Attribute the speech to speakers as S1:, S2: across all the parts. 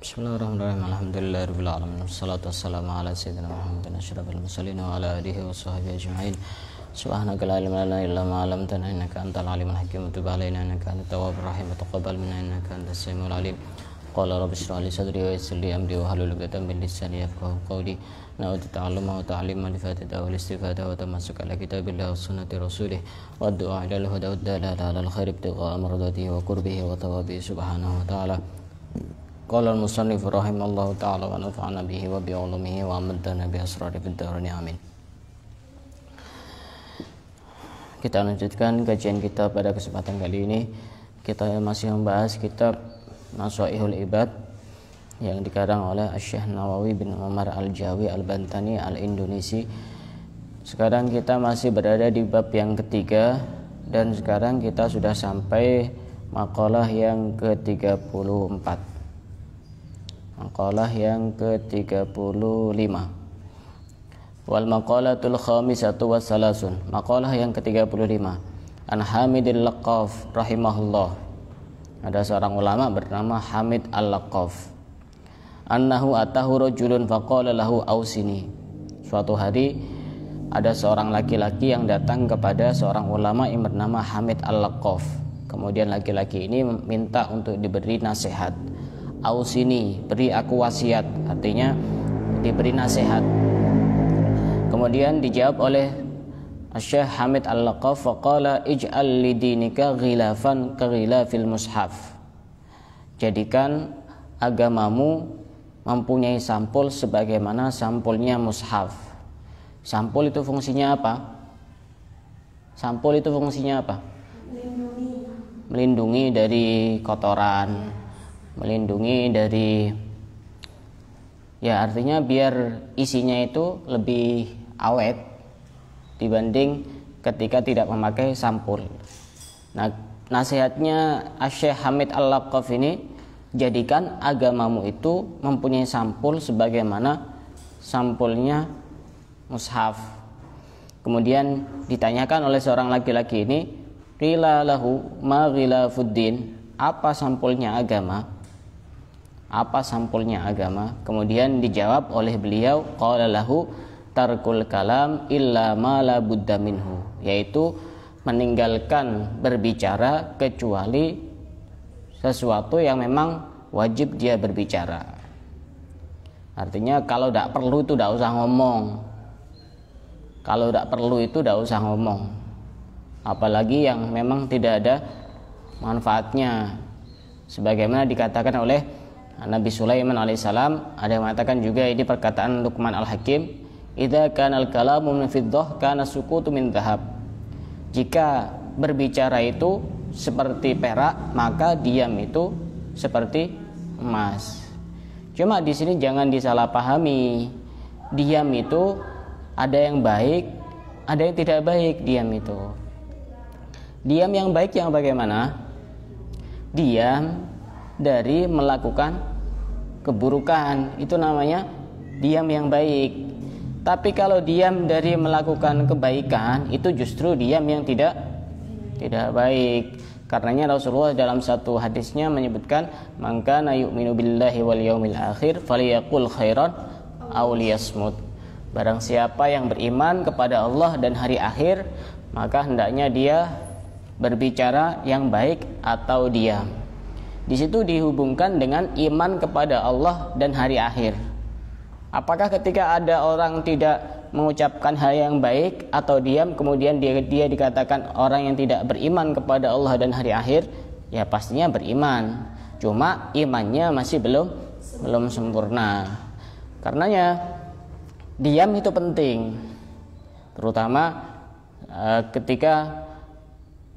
S1: Bismillahirrahmanirrahim. Alhamdulillahirabbil alamin. Wassalatu wassalamu ala sayyidina Muhammadin asyrafil mursalin wa ala alihi wa sahbihi ajma'in. Subhanaka la ilma lana illa ma 'allamtana innaka antal alimul hakim. Tub 'alaina innaka antat tawwabur rahim. Taqabbal minna innaka antas samiul alim. Qala rabbi shrah li sadri wa yassir li amri wa hlul 'uqdatam min lisani yafqahu qawli. Na'udzu ta'alluma wa ta'lima li fatida wal istifada wa tamassuk ala kitabillah wa sunnati rasulih wa du'a ila al-huda wa dalala ala al-khair ibtigha amradatihi wa qurbihi wa tawabi subhanahu wa ta'ala. Qala al-musannif rahimallahu ta'ala wa nafa'ana bihi wa bi 'ulumihi wa amadana bi asrari fid dharain amin. Kita lanjutkan kajian kita pada kesempatan kali ini. Kita masih membahas kitab Naswaihul Ibad yang dikarang oleh Syekh Nawawi bin Umar Al-Jawi Al-Bantani Al-Indonesi. Sekarang kita masih berada di bab yang ketiga dan sekarang kita sudah sampai makalah yang ke-34. Makalah yang ke-35. Wal maqalatul khamisatu wassalasun. Makalah yang ke-35. An Hamidil Laqaf rahimahullah. Ada seorang ulama bernama Hamid Al-Laqaf. Annahu atahu rajulun faqala lahu ausini. Suatu hari ada seorang laki-laki yang datang kepada seorang ulama yang bernama Hamid Al-Laqaf. Kemudian laki-laki ini minta untuk diberi nasihat. Ausini, beri aku wasiat, artinya diberi nasihat. Kemudian dijawab oleh Syekh Hamid Al-Laqaf, faqala ij'al lidinika ghilafan ka ghilafil mushaf. Jadikan agamamu mempunyai sampul sebagaimana sampulnya mushaf. Sampul itu fungsinya apa? Sampul itu fungsinya apa? Melindungi dari kotoran, melindungi dari, ya artinya biar isinya itu lebih awet dibanding ketika tidak memakai sampul. Nah, nasihatnya Syekh Hamid Al-Laqaf ini, jadikan agamamu itu mempunyai sampul sebagaimana sampulnya mushaf. Kemudian ditanyakan oleh seorang laki-laki ini, qila lahu ma ghilafuddin, apa sampulnya agama? Apa sampulnya agama? Kemudian dijawab oleh beliau, qala lahu tarkul kalam illa ma la budda minhu, yaitu meninggalkan berbicara kecuali sesuatu yang memang wajib dia berbicara. Artinya kalau tidak perlu itu tidak usah ngomong. Kalau tidak perlu itu tidak usah ngomong. Apalagi yang memang tidak ada manfaatnya. Sebagaimana dikatakan oleh Nabi Sulaiman alaihissalam, ada yang mengatakan juga ini perkataan Luqman Al-Hakim, idza kana al-kalamu min fiddah kana sukutu min dhahab. Jika berbicara itu seperti perak, maka diam itu seperti emas. Cuma di sini jangan disalahpahami. Diam itu ada yang baik, ada yang tidak baik diam itu. Diam yang baik yang bagaimana? Diam dari melakukan keburukan, itu namanya diam yang baik. Tapi kalau diam dari melakukan kebaikan, itu justru diam yang tidak baik. Karenanya Rasulullah dalam satu hadisnya menyebutkan, man kana yu'minu billahi wal yaumil akhir falyaqul khairan aw liyasmut. Barang siapa yang beriman kepada Allah dan hari akhir, maka hendaknya dia berbicara yang baik atau diam. Di situ dihubungkan dengan iman kepada Allah dan hari akhir. Apakah ketika ada orang tidak mengucapkan hal yang baik atau diam, kemudian dia dikatakan orang yang tidak beriman kepada Allah dan hari akhir? Ya pastinya beriman, cuma imannya masih belum sempurna. Karenanya diam itu penting, terutama ketika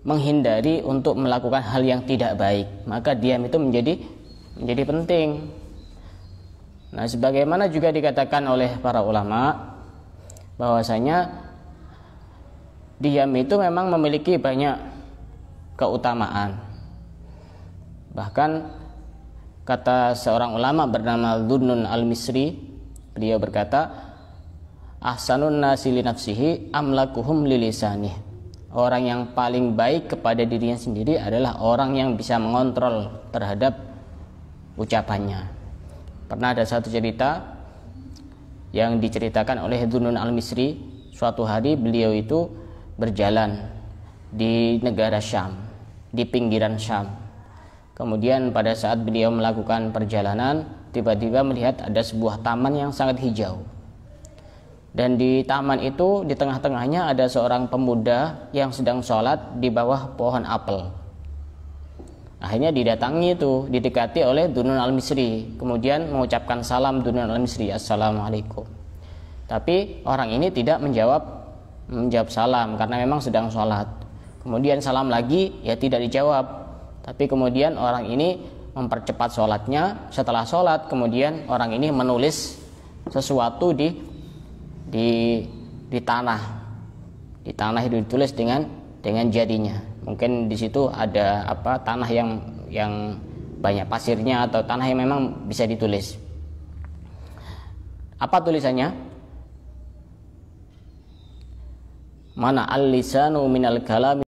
S1: menghindari untuk melakukan hal yang tidak baik, maka diam itu menjadi penting. Nah, sebagaimana juga dikatakan oleh para ulama bahwasanya diam itu memang memiliki banyak keutamaan. Bahkan kata seorang ulama bernama Dhunnun Al-Misri, beliau berkata, ahsanun nasi li nafsihi amlakuhum li lisanih. Orang yang paling baik kepada dirinya sendiri adalah orang yang bisa mengontrol terhadap ucapannya. Pernah ada satu cerita yang diceritakan oleh Dhunnun al-Misri. Suatu hari beliau itu berjalan di negara Syam, di pinggiran Syam. Kemudian pada saat beliau melakukan perjalanan, tiba-tiba melihat ada sebuah taman yang sangat hijau. Dan di taman itu, di tengah-tengahnya ada seorang pemuda yang sedang sholat di bawah pohon apel. Akhirnya didatangi itu, didekati oleh Dhunnun al-Misri. Kemudian mengucapkan salam Dhunnun al-Misri, assalamualaikum. Tapi orang ini tidak menjawab salam karena memang sedang sholat. Kemudian salam lagi, ya tidak dijawab. Tapi kemudian orang ini mempercepat sholatnya. Setelah sholat, kemudian orang ini menulis sesuatu di tanah. Di tanah itu ditulis dengan jadinya. Mungkin di situ ada tanah yang banyak pasirnya atau tanah yang memang bisa ditulis. Apa tulisannya? Mana al-lisanu minal kalami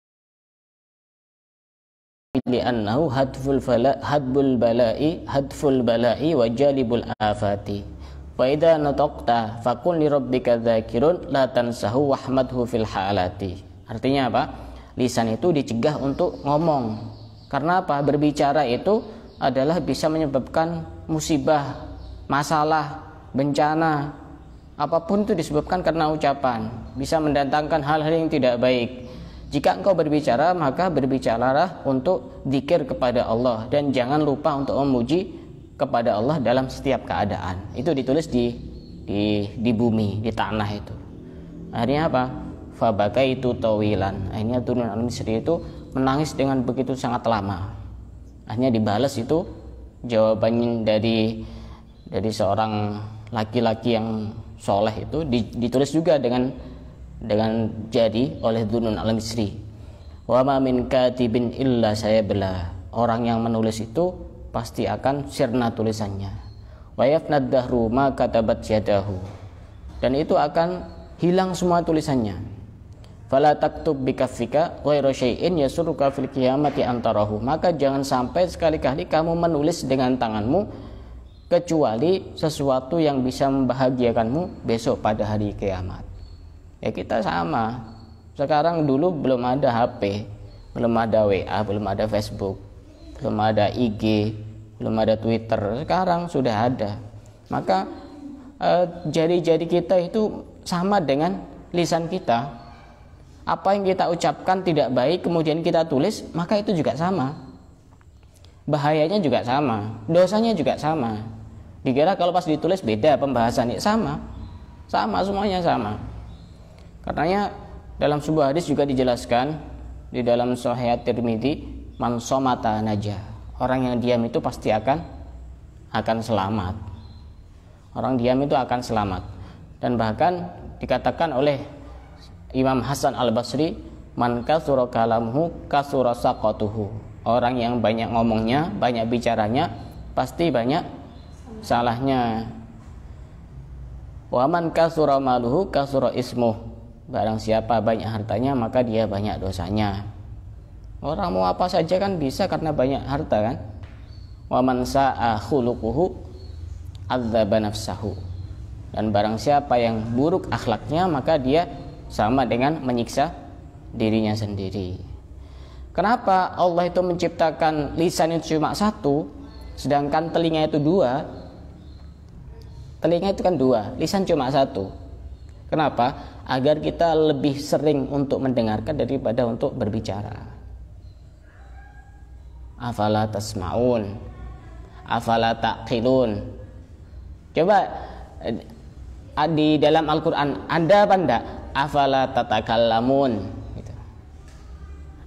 S1: li'annahu hadful bala'i wa jalibul afati. Wa idza nataqta faqul li rabbika dzakirun la tansahu wahmadhu fil halati. Artinya apa? Lisan itu dicegah untuk ngomong. Karena apa? Berbicara itu adalah bisa menyebabkan musibah, masalah, bencana. Apapun itu disebabkan karena ucapan, bisa mendatangkan hal-hal yang tidak baik. Jika engkau berbicara, maka berbicaralah untuk dzikir kepada Allah dan jangan lupa untuk memuji kepada Allah dalam setiap keadaan. Itu ditulis di bumi, di tanah itu. Akhirnya apa? Fabakaitu tawilan. Akhirnya Dhunnun al-Misri itu menangis dengan begitu sangat lama. Akhirnya dibalas itu jawabannya dari seorang laki-laki yang soleh itu, ditulis juga dengan jadi oleh Dhunnun al-Misri. Wa ma min katibin illa sayabla. Orang yang menulis itu pasti akan sirna tulisannya. Wa yafnad dahru ma katabat yadahu. Dan itu akan hilang semua tulisannya. Fala taktub bikaffika ghairu syai'in yasurruka fil qiyamati antarahu. Maka jangan sampai sekali-kali kamu menulis dengan tanganmu kecuali sesuatu yang bisa membahagiakanmu besok pada hari kiamat. Ya kita sama. Sekarang dulu belum ada HP, belum ada WA, belum ada Facebook, belum ada IG, belum ada Twitter. Sekarang sudah ada. Maka jari-jari kita itu sama dengan lisan kita. Apa yang kita ucapkan tidak baik kemudian kita tulis, maka itu juga sama. Bahayanya juga sama, dosanya juga sama. Dikira kalau pas ditulis beda pembahasannya, sama semuanya sama. Karenanya dalam sebuah hadis juga dijelaskan di dalam Sahih Tirmidzi, man somata najah. Orang yang diam itu pasti akan selamat. Orang diam itu akan selamat. Dan bahkan dikatakan oleh Imam Hasan al-Basri, man kasura kalamuhu kasura saqatuhu. Orang yang banyak ngomongnya, banyak bicaranya, pasti banyak salahnya. Wa man kasura maluhu kasura ismuh. Barang siapa banyak hartanya maka dia banyak dosanya. Orang mau apa saja kan bisa karena banyak harta kan. Wa man sa'a khuluquhu adzaba nafsahu. Dan barang siapa yang buruk akhlaknya maka dia sama dengan menyiksa dirinya sendiri. Kenapa Allah itu menciptakan lisan itu cuma satu, sedangkan telinga itu dua? Telinga itu kan dua, lisan cuma satu. Kenapa? Agar kita lebih sering untuk mendengarkan daripada untuk berbicara. Afala tasma'un, afala taqilun. Coba di dalam Al-Quran ada apa enggak? Afala tatakallamun gitu.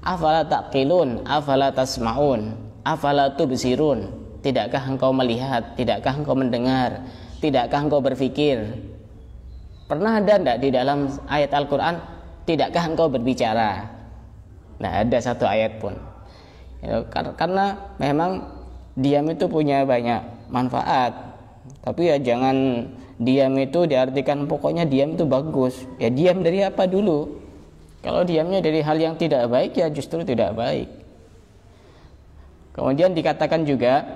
S1: Afala taqilun, afala tasma'un, afala tubsirun. Tidakkah engkau melihat? Tidakkah engkau mendengar? Tidakkah engkau berpikir? Pernah ada enggak di dalam ayat Al-Quran, tidakkah engkau berbicara? Nah, ada satu ayat pun. Karena memang diam itu punya banyak manfaat. Tapi ya jangan diam itu diartikan pokoknya diam itu bagus. Ya diam dari apa dulu? Kalau diamnya dari hal yang tidak baik ya justru tidak baik. Kemudian dikatakan juga,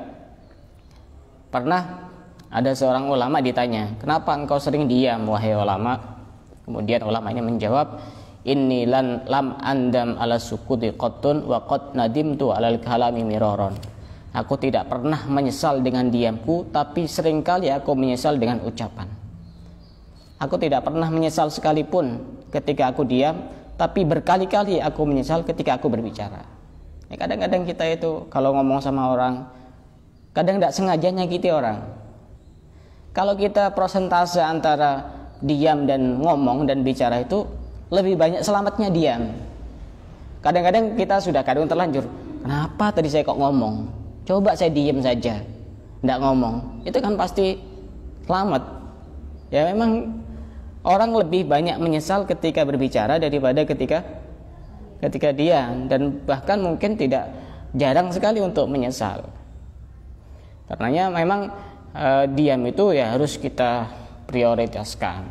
S1: pernah Ada seorang ulama ditanya, kenapa engkau sering diam wahai ulama? Kemudian ulama ini menjawab, inni lam andam ala sukuti qattun wa qad nadimtu alal kalami miraron. Aku tidak pernah menyesal dengan diamku, tapi seringkali aku menyesal dengan ucapan. Aku tidak pernah menyesal sekalipun ketika aku diam, tapi berkali-kali aku menyesal ketika aku berbicara. Kadang-kadang kita itu kalau ngomong sama orang, kadang tidak sengaja nyakiti orang. Kalau kita prosentase antara diam dan ngomong dan bicara itu lebih banyak selamatnya diam. Kadang-kadang kita sudah kadang terlanjur, kenapa tadi saya kok ngomong? Coba saya diam saja, tidak ngomong. Itu kan pasti selamat. Ya memang orang lebih banyak menyesal ketika berbicara daripada ketika diam, dan bahkan mungkin tidak jarang sekali untuk menyesal. Karenanya memang diam itu ya harus kita prioritaskan.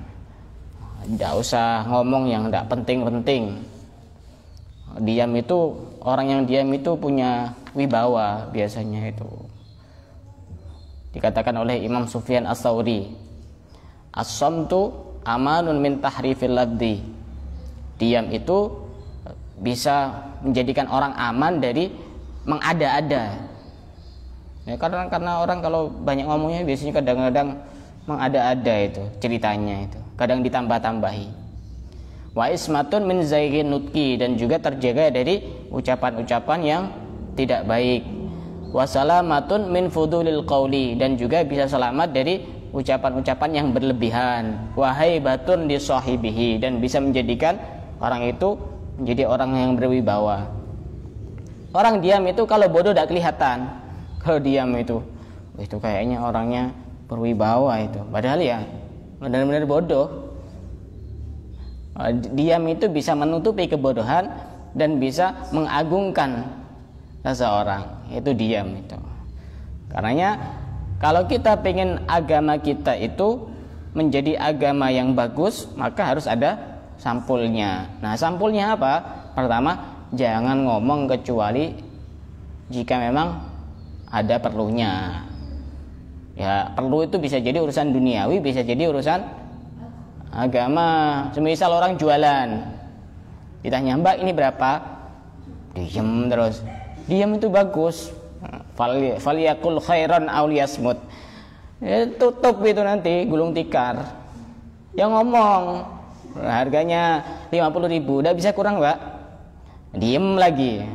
S1: Tidak usah ngomong yang tidak penting-penting. Diam itu, orang yang diam itu punya wibawa biasanya itu. Dikatakan oleh Imam Sufyan Ats-Tsauri, as-samtu amanun min tahrifil labdi. Diam itu bisa menjadikan orang aman dari mengada-ada. Ya, karena orang kalau banyak ngomongnya biasanya kadang-kadang mengada-ada itu ceritanya itu, kadang ditambah-tambahi. Wa ismatun min zaygin nutqi, dan juga terjaga dari ucapan-ucapan yang tidak baik. Wa salamatun min fudulil qauli, dan juga bisa selamat dari ucapan-ucapan yang berlebihan. Wa haibatun li sahibihi, dan bisa menjadikan orang itu menjadi orang yang berwibawa. Orang diam itu kalau bodoh tidak kelihatan. Kalau diam itu kayaknya orangnya berwibawa itu, padahal ya benar-benar bodoh. Diam itu bisa menutupi kebodohan dan bisa mengagungkan seseorang. Itu diam itu. Karenanya kalau kita pengen agama kita itu menjadi agama yang bagus, maka harus ada sampulnya. Nah, sampulnya apa? Pertama, jangan ngomong kecuali jika memang ada perlunya. Ya, perlu itu bisa jadi urusan duniawi, bisa jadi urusan agama. Semisal orang jualan, ditanya, Mbak ini berapa? Diam terus. Diam itu bagus. Falyakul khairan aw liyasmut. Ya, tutup itu nanti gulung tikar. Yang ngomong harganya 50.000, udah bisa kurang, Mbak? Diam lagi.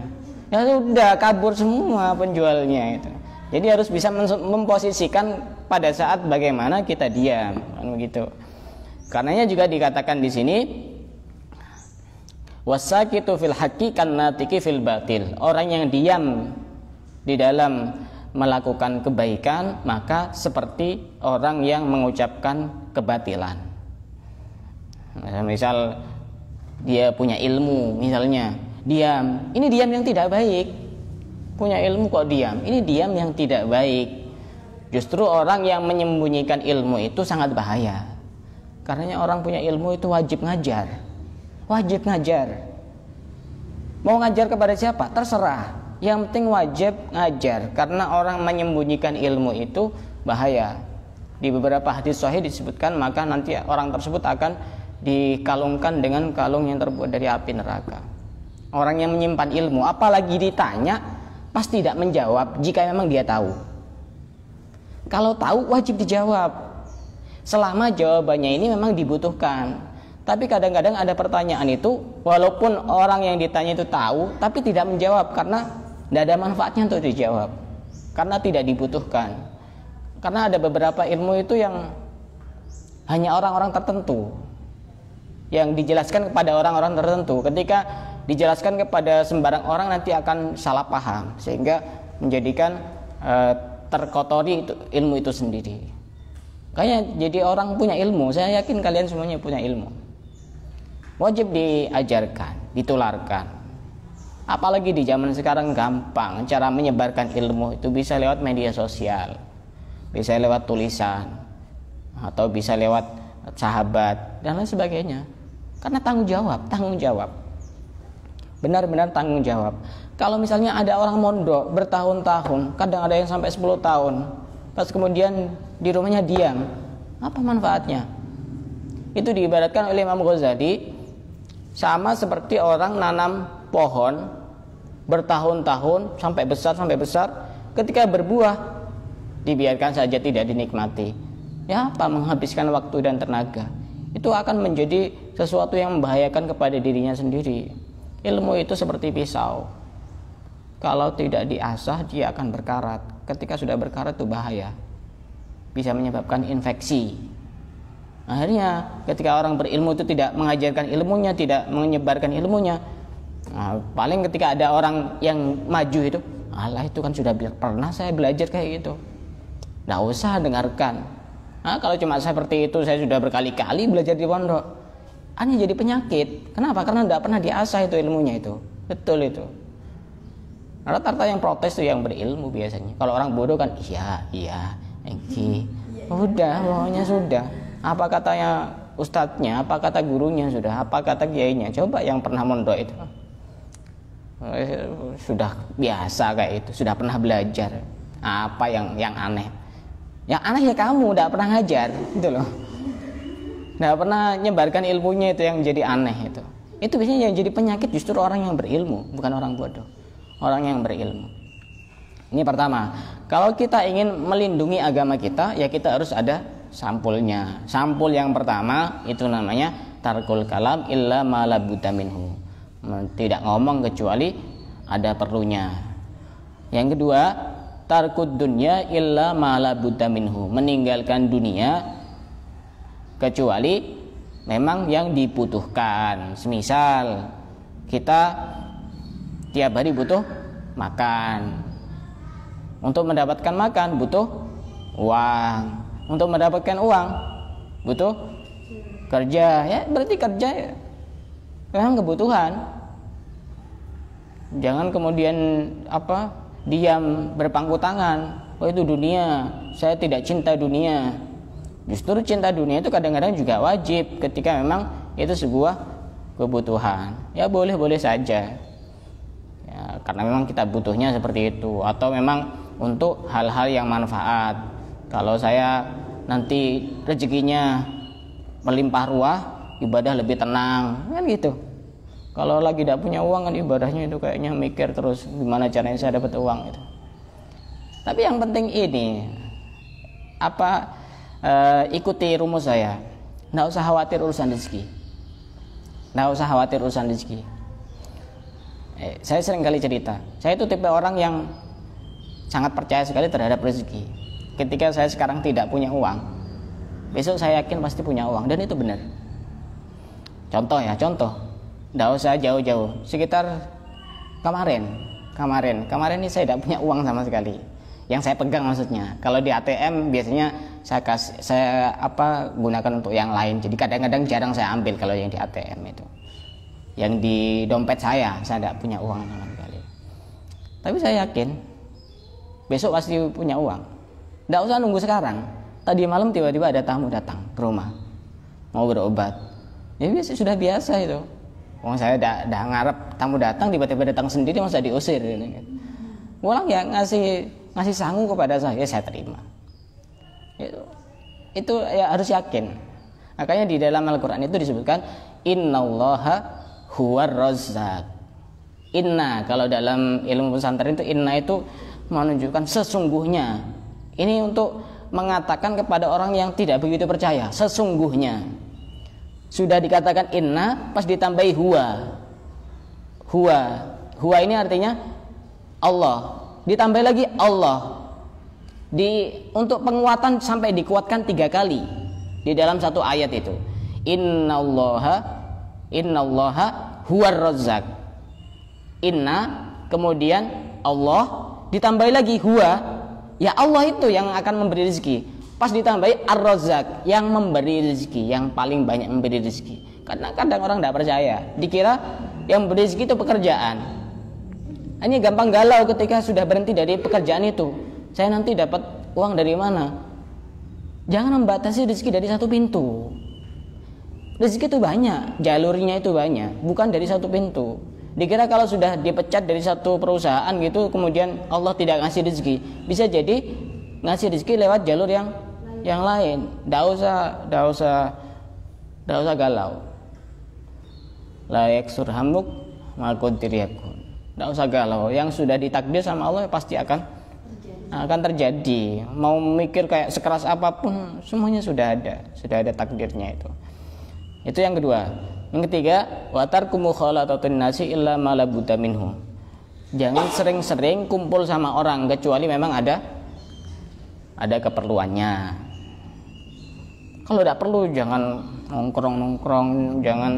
S1: Ya sudah, kabur semua penjualnya itu. Jadi harus bisa memposisikan pada saat bagaimana kita diam, kan begitu. Karenanya juga dikatakan di sini, wasakitu fil haqqi kannatiki fil batil. Orang yang diam di dalam melakukan kebaikan, maka seperti orang yang mengucapkan kebatilan. Misal dia punya ilmu, misalnya diam, ini diam yang tidak baik. Punya ilmu kok diam, ini diam yang tidak baik. Justru orang yang menyembunyikan ilmu itu sangat bahaya. Karenanya orang punya ilmu itu wajib ngajar. Wajib ngajar. Mau ngajar kepada siapa? Terserah. Yang penting wajib ngajar, karena orang menyembunyikan ilmu itu bahaya. Di beberapa hadis sahih disebutkan, maka nanti orang tersebut akan dikalungkan dengan kalung yang terbuat dari api neraka. Orang yang menyimpan ilmu, apalagi ditanya, pasti tidak menjawab jika memang dia tahu. Kalau tahu wajib dijawab, selama jawabannya ini memang dibutuhkan. Tapi kadang-kadang ada pertanyaan itu, walaupun orang yang ditanya itu tahu, tapi tidak menjawab karena tidak ada manfaatnya untuk dijawab, karena tidak dibutuhkan. Karena ada beberapa ilmu itu yang hanya orang-orang tertentu, yang dijelaskan kepada orang-orang tertentu. Ketika dijelaskan kepada sembarang orang nanti akan salah paham, sehingga menjadikan terkotori ilmu itu sendiri. Kayaknya jadi orang punya ilmu, saya yakin kalian semuanya punya ilmu, wajib diajarkan, ditularkan. Apalagi di zaman sekarang gampang cara menyebarkan ilmu itu, bisa lewat media sosial, bisa lewat tulisan, atau bisa lewat sahabat dan lain sebagainya. Karena tanggung jawab, benar-benar tanggung jawab. Kalau misalnya ada orang mondok bertahun-tahun, kadang ada yang sampai 10 tahun, pas kemudian di rumahnya diam, apa manfaatnya? Itu diibaratkan oleh Imam Ghazali sama seperti orang nanam pohon bertahun-tahun sampai besar, ketika berbuah dibiarkan saja tidak dinikmati. Ya apa, menghabiskan waktu dan tenaga. Itu akan menjadi sesuatu yang membahayakan kepada dirinya sendiri. Ilmu itu seperti pisau, kalau tidak diasah dia akan berkarat. Ketika sudah berkarat itu bahaya, bisa menyebabkan infeksi. Akhirnya ketika orang berilmu itu tidak mengajarkan ilmunya, tidak menyebarkan ilmunya, nah, paling ketika ada orang yang maju itu, alah itu kan sudah pernah saya belajar kayak gitu, nggak usah dengarkan. Nah, kalau cuma seperti itu, saya sudah berkali-kali belajar di pondok, hanya jadi penyakit. Kenapa? Karena tidak pernah diasah itu ilmunya itu. Betul itu. Rata-rata yang protes itu yang berilmu biasanya. Kalau orang bodoh kan iya, udah pokoknya sudah. Apa katanya ustadznya, apa kata gurunya sudah, apa kata kiainya. Coba yang pernah mondok itu, sudah biasa kayak itu, sudah pernah belajar. Apa yang aneh? Yang aneh ya kamu tidak pernah ngajar, gitu loh. Tidak pernah nyebarkan ilmunya, itu yang jadi aneh itu. Itu biasanya yang jadi penyakit justru orang yang berilmu, bukan orang bodoh. Orang yang berilmu. Ini pertama, kalau kita ingin melindungi agama kita, ya kita harus ada sampulnya. Sampul yang pertama itu namanya tarkul kalam illa ma la budda minhu. Tidak ngomong kecuali ada perlunya. Yang kedua, tarkud dunya illa ma la budda minhu. Meninggalkan dunia kecuali memang yang dibutuhkan. Semisal kita tiap hari butuh makan. Untuk mendapatkan makan butuh uang. Untuk mendapatkan uang butuh kerja. Ya berarti kerja ya memang kebutuhan. Jangan kemudian diam berpangku tangan. Oh itu dunia, saya tidak cinta dunia. Justru cinta dunia itu kadang-kadang juga wajib ketika memang itu sebuah kebutuhan. Ya boleh-boleh saja. Ya, karena memang kita butuhnya seperti itu, atau memang untuk hal-hal yang manfaat. Kalau saya nanti rezekinya melimpah ruah, ibadah lebih tenang, kan gitu. Kalau lagi tidak punya uang kan ibadahnya itu kayaknya mikir terus gimana caranya saya dapat uang itu. Tapi yang penting ini ikuti rumus saya. Nggak usah khawatir urusan rezeki. Nggak usah khawatir urusan rezeki. Saya sering kali cerita, saya itu tipe orang yang sangat percaya sekali terhadap rezeki. Ketika saya sekarang tidak punya uang, besok saya yakin pasti punya uang, dan itu benar. Contoh, nggak usah jauh-jauh. Sekitar kemarin ini saya tidak punya uang sama sekali. Yang saya pegang maksudnya. Kalau di ATM biasanya saya gunakan untuk yang lain. Jadi kadang-kadang jarang saya ambil kalau yang di ATM itu. Yang di dompet saya tidak punya uang sama sekali. Tapi saya yakin besok pasti punya uang. Tidak usah nunggu sekarang. Tadi malam tiba-tiba ada tamu datang ke rumah, mau berobat. Ya sudah biasa itu. Saya udah ngarep tamu datang, tiba-tiba datang sendiri, masa diusir. Pulang ya ngasih sangu kepada saya terima. Itu ya harus yakin. Makanya di dalam Al-Quran itu disebutkan innallaha huwar razzaq. Inna, kalau dalam ilmu pesantren itu inna itu menunjukkan sesungguhnya. Ini untuk mengatakan kepada orang yang tidak begitu percaya, sesungguhnya. Sudah dikatakan inna, pas ditambahi huwa ini artinya Allah, ditambah lagi Allah. Untuk penguatan sampai dikuatkan 3 kali di dalam satu ayat itu. Innallaha huwar razzaq. Inna, kemudian Allah, ditambah lagi huwa, ya Allah itu yang akan memberi rezeki. Pas ditambahi ar-razzaq, yang memberi rezeki, yang paling banyak memberi rezeki. Karena kadang orang tidak percaya, dikira yang memberi rezeki itu pekerjaan. Hanya gampang galau ketika sudah berhenti dari pekerjaan itu. Saya nanti dapat uang dari mana? Jangan membatasi rezeki dari satu pintu. Rezeki itu banyak, jalurnya itu banyak, bukan dari satu pintu. Dikira kalau sudah dipecat dari satu perusahaan gitu, kemudian Allah tidak ngasih rezeki. Bisa jadi ngasih rezeki lewat jalur yang lain. Nggak usah galau. La yaksur hamuk ma qadir yakun. Nggak usah galau. Yang sudah ditakdir sama Allah pasti akan terjadi. Mau mikir kayak sekeras apapun, semuanya sudah ada takdirnya itu. Itu yang kedua. Yang ketiga, wa tarku mukhalatatin nasi illa ma la budda minhu. Jangan sering-sering kumpul sama orang kecuali memang ada keperluannya. Kalau tidak perlu jangan nongkrong, jangan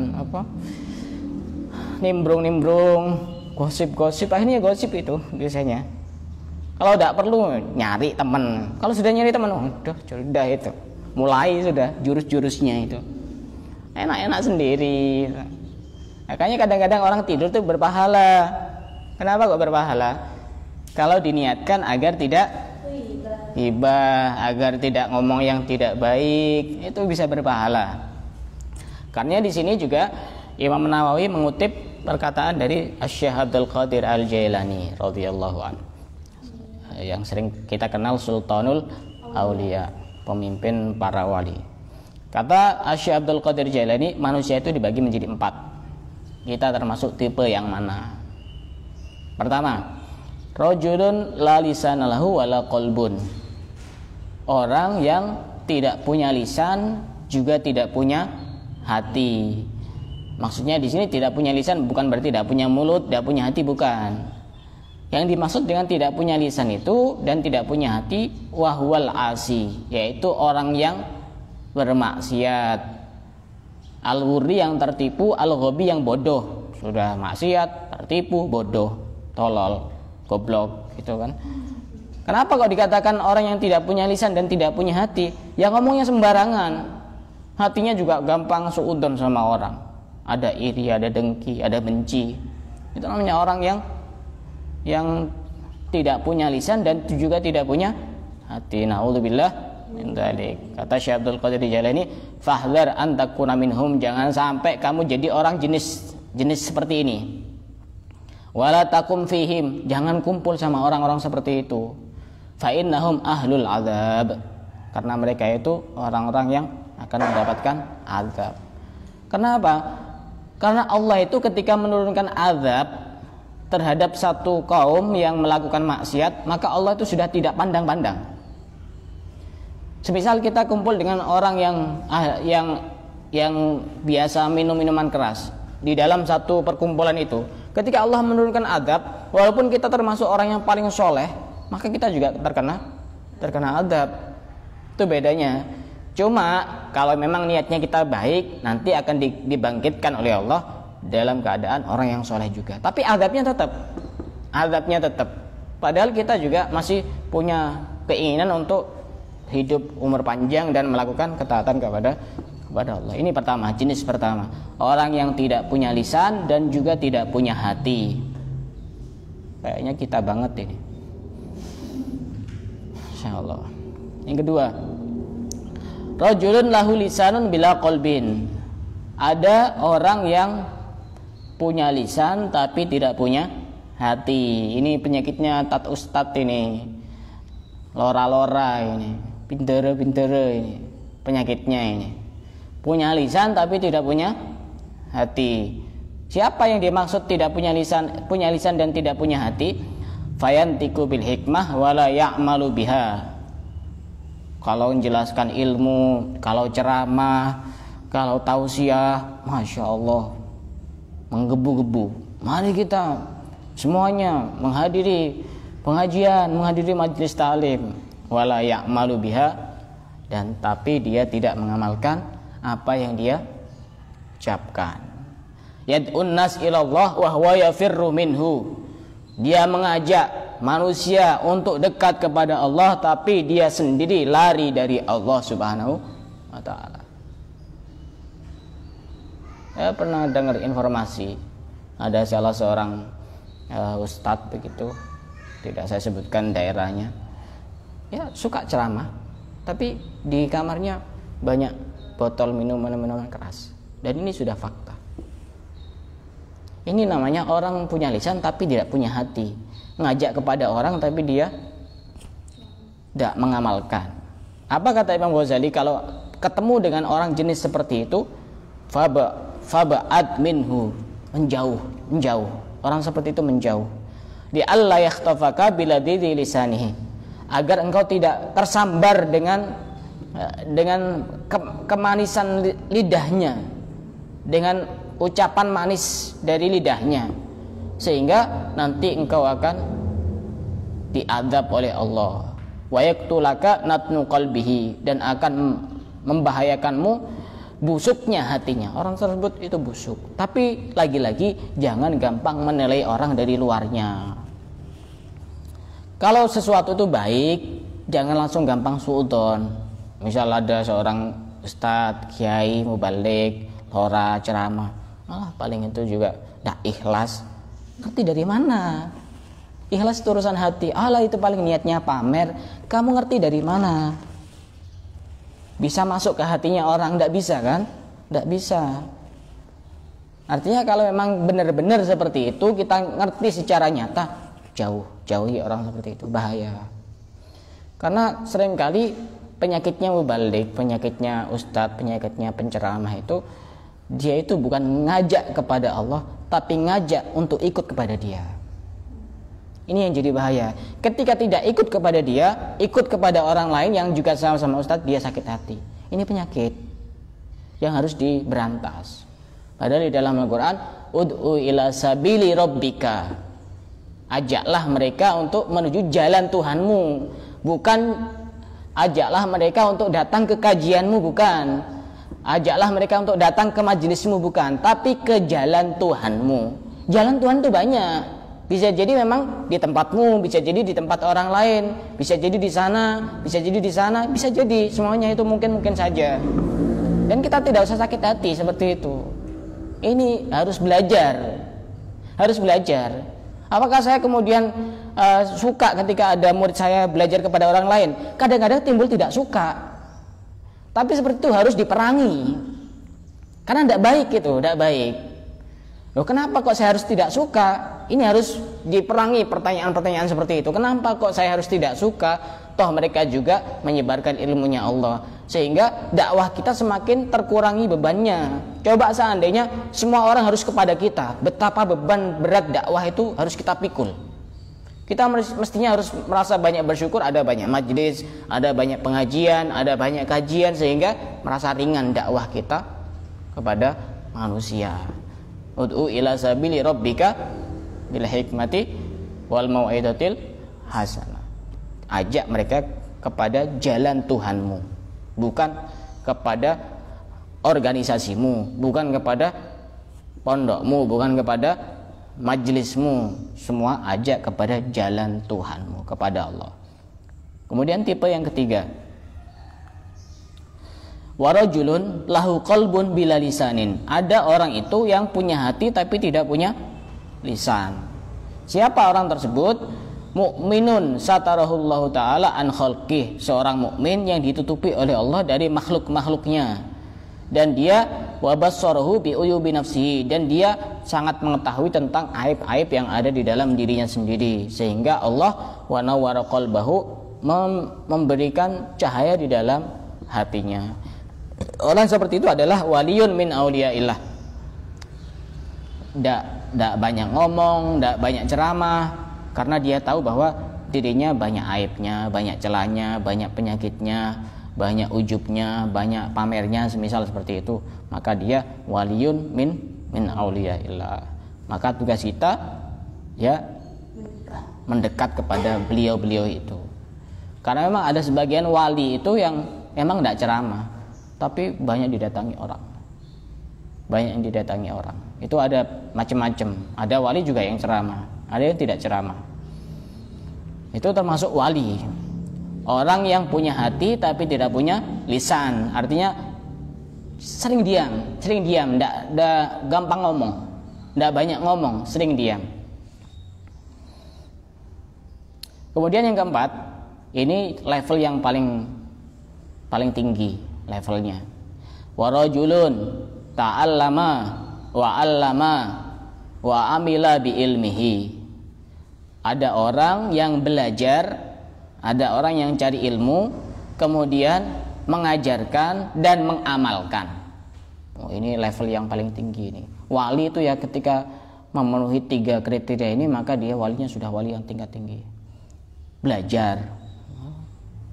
S1: nimbrung, gosip. Akhirnya gosip itu biasanya. Kalau tidak perlu nyari teman. Kalau sudah nyari teman, sudah itu. Mulai sudah jurus-jurusnya itu. Enak-enak sendiri. Makanya kadang-kadang orang tidur tuh berpahala. Kenapa kok berpahala? Kalau diniatkan agar tidak hibah, agar tidak ngomong yang tidak baik, itu bisa berpahala. Karena di sini juga Imam Nawawi mengutip perkataan dari Asy-Syaikh Abdul Qadir Al-Jailani radhiyallahu anhu, yang sering kita kenal Sultanul Aulia, pemimpin para wali. Kata Asy-Syaikh Abdul Qadir Jailani, manusia itu dibagi menjadi 4. Kita termasuk tipe yang mana? Pertama, rajulun la lisana lahu wala qalbun. Orang yang tidak punya lisan juga tidak punya hati. Maksudnya di sini tidak punya lisan bukan berarti tidak punya mulut, tidak punya hati, bukan. Yang dimaksud dengan tidak punya lisan itu dan tidak punya hati, wahwal asi, yaitu orang yang bermaksiat. Al-wurri yang tertipu, al-ghabi yang bodoh. Sudah maksiat, tertipu, bodoh, tolol, goblok, gitu kan. Kenapa kok dikatakan orang yang tidak punya lisan dan tidak punya hati? Yang ngomongnya sembarangan. Hatinya juga gampang suudzon sama orang. Ada iri, ada dengki, ada benci. Itu namanya orang yang tidak punya lisan dan juga tidak punya hati. Na'udzubillah min dzalik. Kata Syekh Abdul Qadir Jailani, "Fahdhar an takuna minhum." Jangan sampai kamu jadi orang jenis seperti ini. Wala takum fihim. Jangan kumpul sama orang-orang seperti itu. Fa innahum ahlul azab. Karena mereka itu orang-orang yang akan mendapatkan azab. Kenapa? Karena Allah itu ketika menurunkan azab terhadap satu kaum yang melakukan maksiat, maka Allah itu sudah tidak pandang-pandang. Semisal kita kumpul dengan orang yang biasa minum minuman keras di dalam satu perkumpulan itu, ketika Allah menurunkan azab, walaupun kita termasuk orang yang paling soleh, maka kita juga terkena azab. Itu bedanya. Cuma kalau memang niatnya kita baik, nanti akan dibangkitkan oleh Allah dalam keadaan orang yang soleh juga. Tapi azabnya tetap. Padahal kita juga masih punya keinginan untuk hidup umur panjang dan melakukan ketaatan kepada Allah. Ini pertama, jenis pertama. Orang yang tidak punya lisan dan juga tidak punya hati. Kayaknya kita banget ini. Insyaallah. Yang kedua, rajulun lahu lisanun bila qalbin. Ada orang yang punya lisan tapi tidak punya hati. Ini penyakitnya tat ustad ini. Lora-lora ini. Pintere-pintere ini. Penyakitnya ini. Punya lisan tapi tidak punya hati. Siapa yang dimaksud tidak punya lisan dan tidak punya hati? Fayantiku bil hikmah wala ya'malu biha. Kalau menjelaskan ilmu, kalau ceramah, kalau tausiah, Masya Allah, menggebu-gebu. Mari kita semuanya menghadiri pengajian, menghadiri majelis ta'lim, wala ya'malu biha, dan tapi dia tidak mengamalkan apa yang dia ucapkan. Yad'un nas ilallah wa huwa yafirru minhu. Dia mengajak manusia untuk dekat kepada Allah, tapi dia sendiri lari dari Allah Subhanahu wa ta'ala. Saya pernah dengar informasi ada salah seorang ustadz begitu, tidak saya sebutkan daerahnya, ya suka ceramah, tapi di kamarnya banyak botol minuman keras, dan ini sudah fakta. Ini namanya orang punya lisan tapi tidak punya hati, ngajak kepada orang tapi dia tidak mengamalkan. Apa kata Imam Ghazali? Kalau ketemu dengan orang jenis seperti itu, faba'ad minhu, menjauh. Orang seperti itu menjauh. Di alla yakhtafaka biladhi lisanihi, agar engkau tidak tersambar dengan kemanisan lidahnya, dengan ucapan manis dari lidahnya, sehingga nanti engkau akan diazab oleh Allah. Wa yaktulaka natnu qalbihi, dan akan membahayakanmu busuknya hatinya. Orang tersebut itu busuk. Tapi lagi-lagi jangan gampang menilai orang dari luarnya. Kalau sesuatu itu baik, jangan langsung gampang suudzon. Misal ada seorang ustadz, kiai, mubalik, lora, ceramah, paling itu juga tidak ikhlas. Ngerti dari mana? Ikhlas itu urusan hati. Itu paling niatnya pamer. Kamu ngerti dari mana? Bisa masuk ke hatinya orang? Tidak bisa kan? Tidak bisa. Artinya kalau memang benar-benar seperti itu, kita ngerti secara nyata, jauhi orang seperti itu, bahaya. Karena seringkali penyakitnya mubalik, penyakitnya ustadz, penyakitnya penceramah itu, dia itu bukan ngajak kepada Allah, tapi ngajak untuk ikut kepada dia. Ini yang jadi bahaya. Ketika tidak ikut kepada dia, ikut kepada orang lain yang juga sama-sama ustadz, dia sakit hati. Ini penyakit yang harus diberantas. Padahal di dalam Al-Quran, ud'u ila sabili rabbika, ajaklah mereka untuk menuju jalan Tuhanmu. Bukan ajaklah mereka untuk datang ke kajianmu, bukan. Ajaklah mereka untuk datang ke majelismu, bukan. Tapi ke jalan Tuhanmu. Jalan Tuhan itu banyak. Bisa jadi memang di tempatmu, bisa jadi di tempat orang lain, bisa jadi di sana, bisa jadi di sana, bisa jadi semuanya itu mungkin saja. Dan kita tidak usah sakit hati seperti itu. Ini harus belajar. Apakah saya kemudian suka ketika ada murid saya belajar kepada orang lain? Kadang-kadang timbul tidak suka. Tapi seperti itu harus diperangi. Karena tidak baik itu, tidak baik. Loh, kenapa kok saya harus tidak suka? Ini harus diperangi pertanyaan-pertanyaan seperti itu. Kenapa kok saya harus tidak suka? Toh mereka juga menyebarkan ilmunya Allah, sehingga dakwah kita semakin terkurangi bebannya. Coba seandainya semua orang harus kepada kita, betapa beban berat dakwah itu harus kita pikul. Kita mestinya harus merasa banyak bersyukur, ada banyak majelis, ada banyak pengajian, ada banyak kajian, sehingga merasa ringan dakwah kita kepada manusia. Ud'u ila sabili rabbika bil hikmati wal mau'izatil hasanah. Ajak mereka kepada jalan Tuhanmu, bukan kepada organisasimu, bukan kepada pondokmu, bukan kepada majelismu. Semua ajak kepada jalan Tuhanmu, kepada Allah. Kemudian tipe yang ketiga, warajulun lahu qalbun bila lisanin. Ada orang itu yang punya hati tapi tidak punya lisan. Siapa orang tersebut? Mukminun satarahullahu ta'ala an khalqih, seorang mukmin yang ditutupi oleh Allah dari makhluk-makhluknya, dan dia wabassarahu bi uyubi nafsihi, dan dia sangat mengetahui tentang aib-aib yang ada di dalam dirinya sendiri, sehingga Allah wa nawwara qalbahu, memberikan cahaya di dalam hatinya. Orang seperti itu adalah waliyun min auliyaillah. Tidak banyak ngomong, tidak banyak ceramah, karena dia tahu bahwa dirinya banyak aibnya, banyak celahnya, banyak penyakitnya, banyak ujubnya, banyak pamernya, semisal seperti itu. Maka dia waliyun min auliyaillah. Maka tugas kita ya mendekat kepada beliau-beliau itu. Karena memang ada sebagian wali itu yang memang tidak ceramah, tapi banyak didatangi orang. Itu ada macam-macam. Ada wali juga yang ceramah, ada yang tidak ceramah. Itu termasuk wali. Orang yang punya hati tapi tidak punya lisan. Artinya sering diam, tidak gampang ngomong, tidak banyak ngomong, sering diam. Kemudian yang keempat, ini level yang paling tinggi levelnya. Warajulun ta'allama wa 'allama wa amila bi ilmihi. Ada orang yang belajar, Ada orang yang cari ilmu, kemudian mengajarkan dan mengamalkan. Oh, ini level yang paling tinggi ini. Wali itu ya ketika memenuhi 3 kriteria ini, maka dia walinya sudah wali yang tingkat tinggi. Belajar.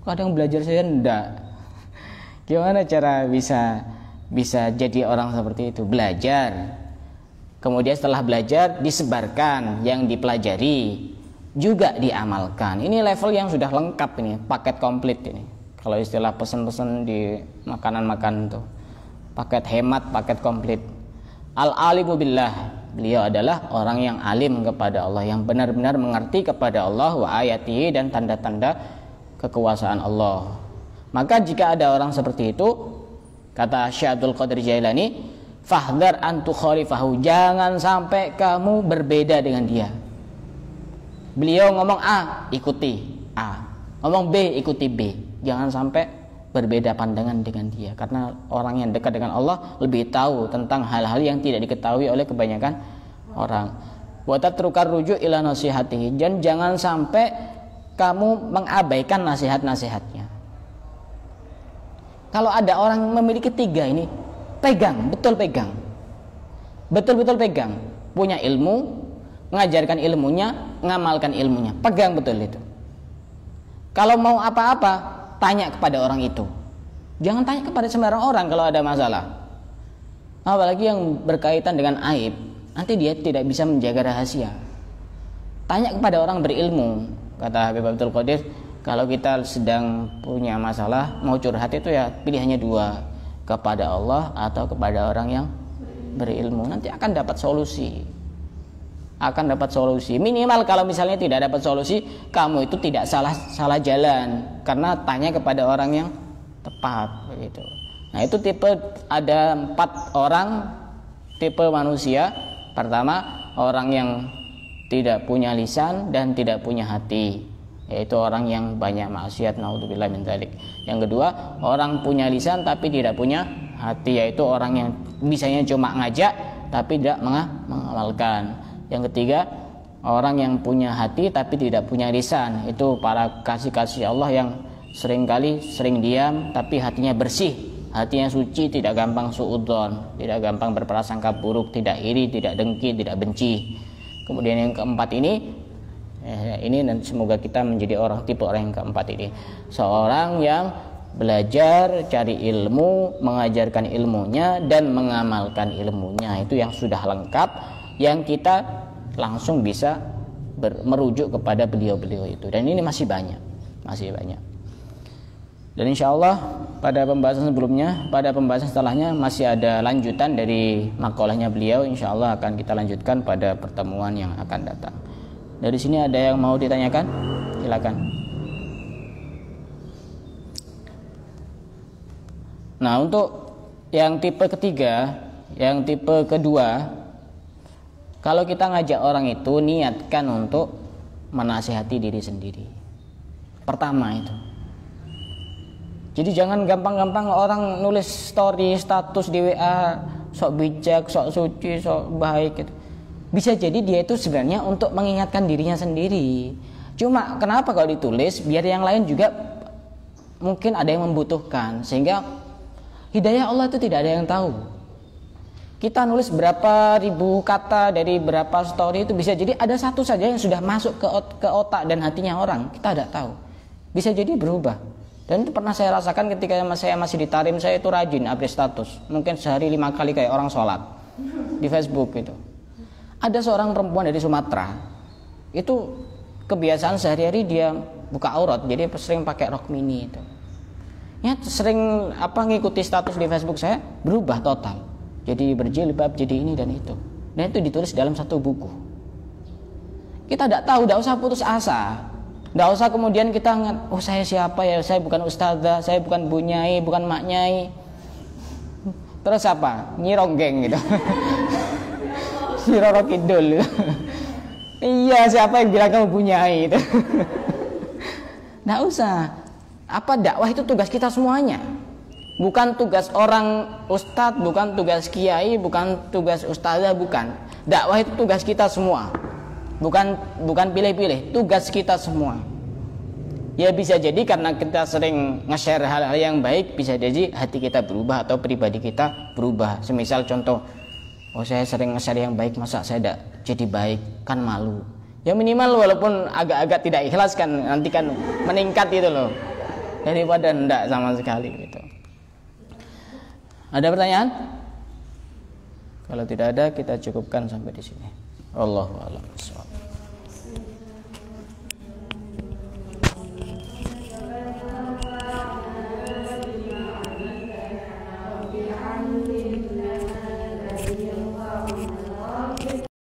S1: Kadang belajar saya enggak. Gimana cara bisa jadi orang seperti itu? Belajar. Kemudian setelah belajar disebarkan yang dipelajari, juga diamalkan. Ini level yang sudah lengkap ini, paket komplit ini. Kalau istilah pesan-pesan di makanan-makanan tuh, paket hemat, paket komplit. Al-alimu billah, beliau adalah orang yang alim kepada Allah, yang benar-benar mengerti kepada Allah wa ayatihi, dan tanda-tanda kekuasaan Allah. Maka jika ada orang seperti itu, kata Syekh Abdul Qadir Jailani, fahdhar an tukhalifahu, jangan sampai kamu berbeda dengan dia. Beliau ngomong A, ikuti A. Ngomong B, ikuti B. Jangan sampai berbeda pandangan dengan dia. Karena orang yang dekat dengan Allah lebih tahu tentang hal-hal yang tidak diketahui oleh kebanyakan orang. Wa tatrukar rujuk ila nasihatihi, dan jangan sampai kamu mengabaikan nasihat-nasihatnya. Kalau ada orang memiliki 3 ini, pegang, betul pegang. Betul-betul pegang. Punya ilmu, mengajarkan ilmunya, ngamalkan ilmunya, pegang betul itu. Kalau mau apa-apa, tanya kepada orang itu. Jangan tanya kepada sembarang orang kalau ada masalah. Apalagi yang berkaitan dengan aib, nanti dia tidak bisa menjaga rahasia. Tanya kepada orang berilmu. Kata Habib Abdul Qadir, kalau kita sedang punya masalah, mau curhat itu ya pilihannya 2, kepada Allah atau kepada orang yang berilmu. Nanti akan dapat solusi. Minimal kalau misalnya tidak dapat solusi, kamu itu tidak salah jalan, karena tanya kepada orang yang tepat begitu. Nah, itu ada 4 orang tipe manusia. Pertama, orang yang tidak punya lisan dan tidak punya hati, yaitu orang yang banyak maksiat, naudzubillah min dzalik. Yang kedua, orang punya lisan tapi tidak punya hati, yaitu orang yang bisanya cuma ngajak tapi tidak mengamalkan. Yang ketiga, orang yang punya hati tapi tidak punya lisan, itu para kasih-kasih Allah yang sering diam tapi hatinya bersih, hatinya suci, tidak gampang suudzon, tidak gampang berprasangka buruk, tidak iri, tidak dengki, tidak benci. Kemudian yang keempat ini dan semoga kita menjadi tipe orang yang keempat ini, seorang yang belajar, cari ilmu, mengajarkan ilmunya dan mengamalkan ilmunya. Itu yang sudah lengkap, yang kita langsung bisa merujuk kepada beliau-beliau itu. Dan ini masih banyak. Dan insya Allah pada pembahasan sebelumnya, pada pembahasan setelahnya masih ada lanjutan dari makalahnya beliau. Insya Allah akan kita lanjutkan pada pertemuan yang akan datang. Dari sini ada yang mau ditanyakan? Silakan. Nah, untuk yang tipe ketiga, yang tipe kedua, kalau kita ngajak orang itu, niatkan untuk menasihati diri sendiri. Pertama itu. Jadi jangan gampang-gampang orang nulis story, status di WA, sok bijak, sok suci, sok baik gitu. Bisa jadi dia itu sebenarnya untuk mengingatkan dirinya sendiri. Cuma kenapa kalau ditulis, biar yang lain juga mungkin ada yang membutuhkan, sehingga hidayah Allah itu tidak ada yang tahu. Kita nulis berapa ribu kata dari berapa story, itu bisa jadi ada satu saja yang sudah masuk ke otak dan hatinya orang, kita tidak tahu. Bisa jadi berubah. Dan itu pernah saya rasakan ketika saya masih di Tarim. Saya itu rajin update status, mungkin sehari 5 kali kayak orang sholat di Facebook gitu. Ada seorang perempuan dari Sumatera, itu kebiasaan sehari-hari dia buka aurat, jadi sering pakai rok mini itu. Ya, sering ngikuti status di Facebook saya, berubah total. Jadi berjilbab, jadi ini dan itu. Dan itu ditulis dalam satu buku. Kita tidak tahu, tidak usah putus asa. Tidak usah kemudian kita saya siapa ya, saya bukan ustazah, saya bukan bu nyai, bukan mak nyai. Terus apa? Nyi Ronggeng gitu. Si Roro Kidul gitu. Iya, siapa yang bilang kamu bu nyai gitu. Tidak usah. Dakwah itu tugas kita semuanya. Bukan tugas orang ustadz, bukan tugas kiai, bukan tugas ustazah, bukan. Dakwah itu tugas kita semua. Bukan pilih-pilih, tugas kita semua. Ya bisa jadi karena kita sering nge-share hal-hal yang baik, bisa jadi hati kita berubah atau pribadi kita berubah. Semisal contoh, oh saya sering nge-share yang baik, masa saya tidak jadi baik, kan malu. Ya minimal walaupun agak-agak tidak ikhlas kan, nanti kan meningkat itu loh, daripada enggak sama sekali gitu. Ada pertanyaan? Kalau tidak ada, kita cukupkan sampai di sini. Wallahu a'lam bishawab.